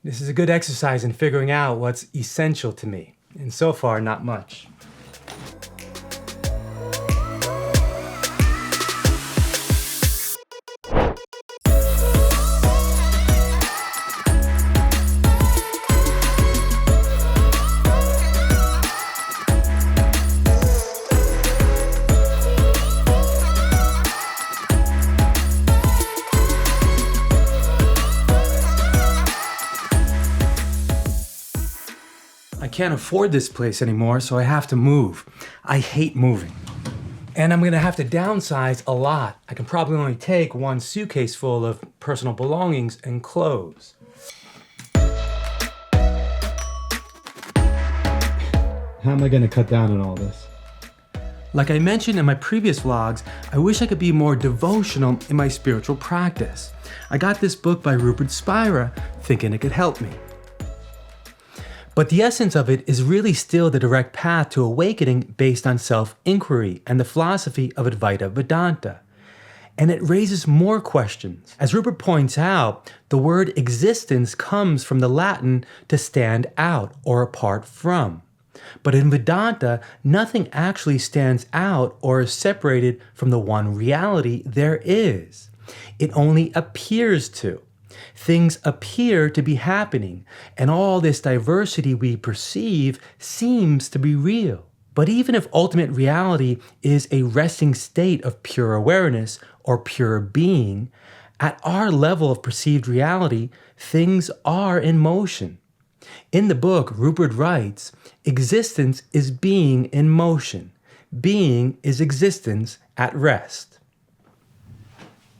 This is a good exercise in figuring out what's essential to me, and so far, not much. I can't afford this place anymore, so I have to move. I hate moving. And I'm gonna have to downsize a lot. I can probably only take one suitcase full of personal belongings and clothes. How am I gonna cut down on all this? Like I mentioned in my previous vlogs, I wish I could be more devotional in my spiritual practice. I got this book by Rupert Spira thinking it could help me. But the essence of it is really still the direct path to awakening based on self-inquiry and the philosophy of Advaita Vedanta. And it raises more questions. As Rupert points out, the word existence comes from the Latin to stand out or apart from. But in Vedanta, nothing actually stands out or is separated from the one reality there is. It only appears to. Things appear to be happening, and all this diversity we perceive seems to be real. But even if ultimate reality is a resting state of pure awareness or pure being, at our level of perceived reality, things are in motion. In the book, Rupert writes, "Existence is being in motion. Being is existence at rest."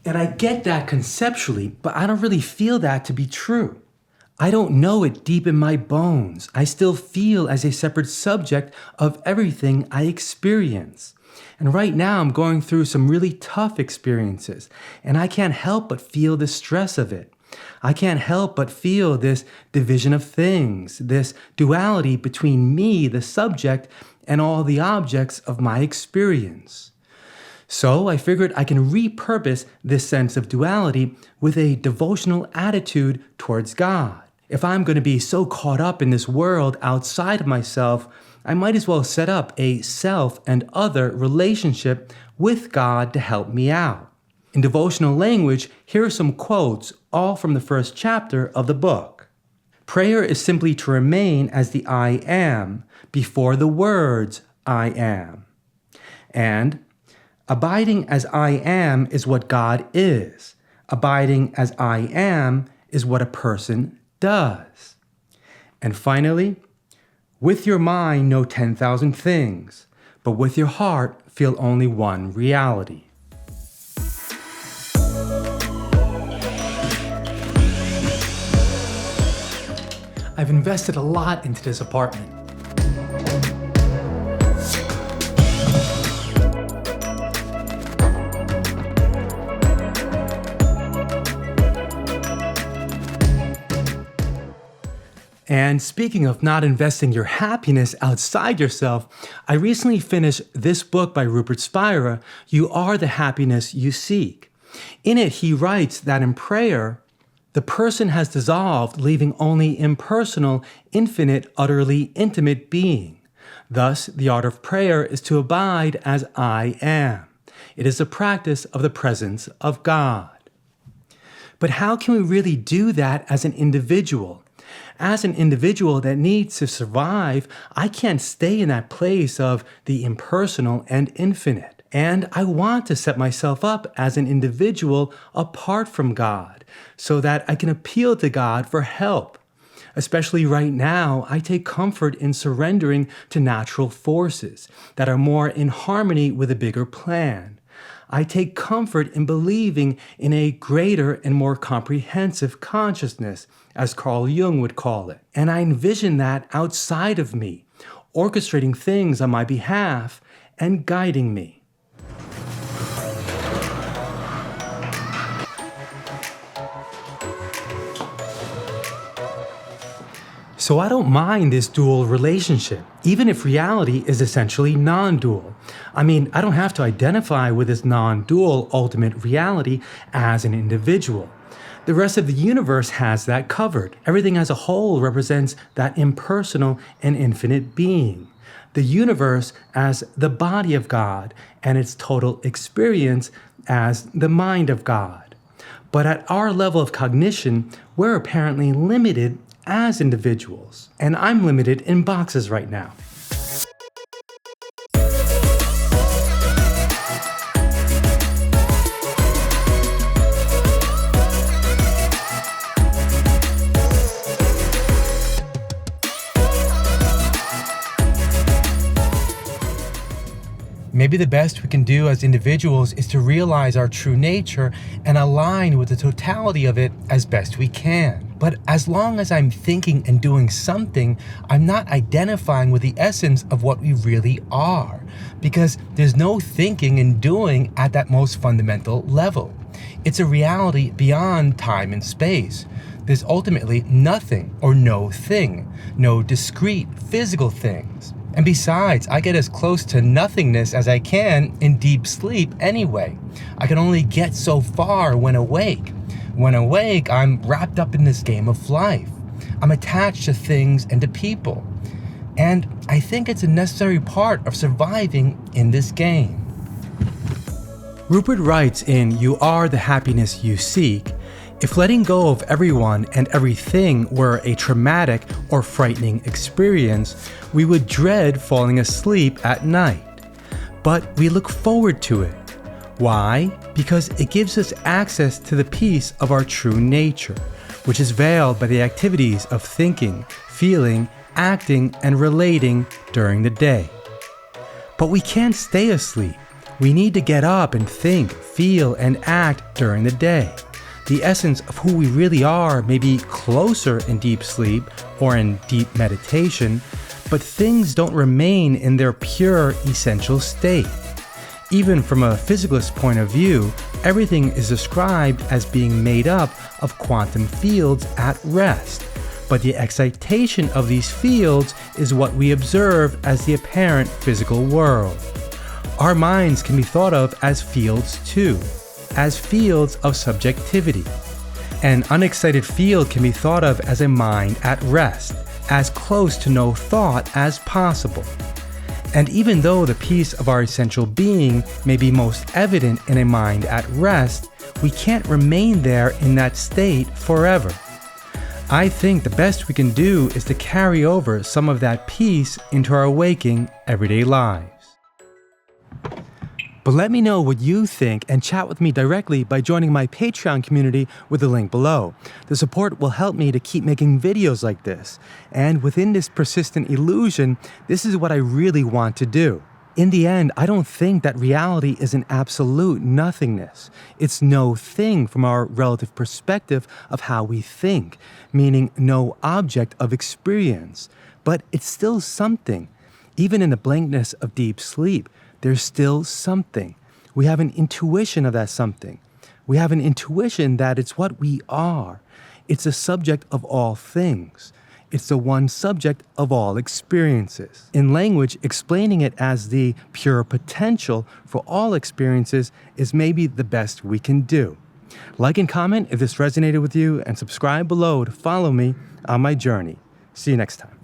And I get that conceptually, but I don't really feel that to be true. I don't know it deep in my bones. I still feel as a separate subject of everything I experience. And right now I'm going through some really tough experiences, and I can't help but feel the stress of it. I can't help but feel this division of things, this duality between me, the subject, and all the objects of my experience. So I figured I can repurpose this sense of duality with a devotional attitude towards God. If I'm going to be so caught up in this world outside of myself, I might as well set up a self and other relationship with God to help me out. In devotional language, here are some quotes, all from the first chapter of the book. Prayer is simply to remain as the I am before the words I am. And abiding as I am is what God is. Abiding as I am is what a person does. And finally, with your mind know 10,000 things, but with your heart feel only one reality. I've invested a lot into this apartment. And speaking of not investing your happiness outside yourself, I recently finished this book by Rupert Spira, You Are the Happiness You Seek. In it, he writes that in prayer, the person has dissolved, leaving only impersonal, infinite, utterly intimate being. Thus, the art of prayer is to abide as I am. It is the practice of the presence of God. But how can we really do that as an individual? As an individual that needs to survive, I can't stay in that place of the impersonal and infinite. And I want to set myself up as an individual apart from God so that I can appeal to God for help. Especially right now, I take comfort in surrendering to natural forces that are more in harmony with a bigger plan. I take comfort in believing in a greater and more comprehensive consciousness, as Carl Jung would call it. And I envision that outside of me, orchestrating things on my behalf and guiding me. So I don't mind this dual relationship, even if reality is essentially non-dual. I mean, I don't have to identify with this non-dual ultimate reality as an individual. The rest of the universe has that covered. Everything as a whole represents that impersonal and infinite being. The universe as the body of God and its total experience as the mind of God. But at our level of cognition, we're apparently limited as individuals. And I'm limited in boxes right now. Maybe the best we can do as individuals is to realize our true nature and align with the totality of it as best we can. But as long as I'm thinking and doing something, I'm not identifying with the essence of what we really are, because there's no thinking and doing at that most fundamental level. It's a reality beyond time and space. There's ultimately nothing or no thing, no discrete physical things. And besides, I get as close to nothingness as I can in deep sleep anyway. I can only get so far when awake. When awake, I'm wrapped up in this game of life. I'm attached to things and to people. And I think it's a necessary part of surviving in this game. Rupert writes in You Are the Happiness You Seek, if letting go of everyone and everything were a traumatic or frightening experience, we would dread falling asleep at night. But we look forward to it. Why? Because it gives us access to the peace of our true nature, which is veiled by the activities of thinking, feeling, acting, and relating during the day. But we can't stay asleep. We need to get up and think, feel, and act during the day. The essence of who we really are may be closer in deep sleep or in deep meditation, but things don't remain in their pure, essential state. Even from a physicalist point of view, everything is described as being made up of quantum fields at rest, but the excitation of these fields is what we observe as the apparent physical world. Our minds can be thought of as fields too, as fields of subjectivity. An unexcited field can be thought of as a mind at rest, as close to no thought as possible. And even though the peace of our essential being may be most evident in a mind at rest, we can't remain there in that state forever. I think the best we can do is to carry over some of that peace into our waking, everyday lives. But let me know what you think and chat with me directly by joining my Patreon community with the link below. The support will help me to keep making videos like this. And within this persistent illusion, this is what I really want to do. In the end, I don't think that reality is an absolute nothingness. It's no thing from our relative perspective of how we think, meaning no object of experience. But it's still something. Even in the blankness of deep sleep, there's still something. We have an intuition of that something. We have an intuition that it's what we are. It's the subject of all things. It's the one subject of all experiences. In language, explaining it as the pure potential for all experiences is maybe the best we can do. Like and comment if this resonated with you, and subscribe below to follow me on my journey. See you next time.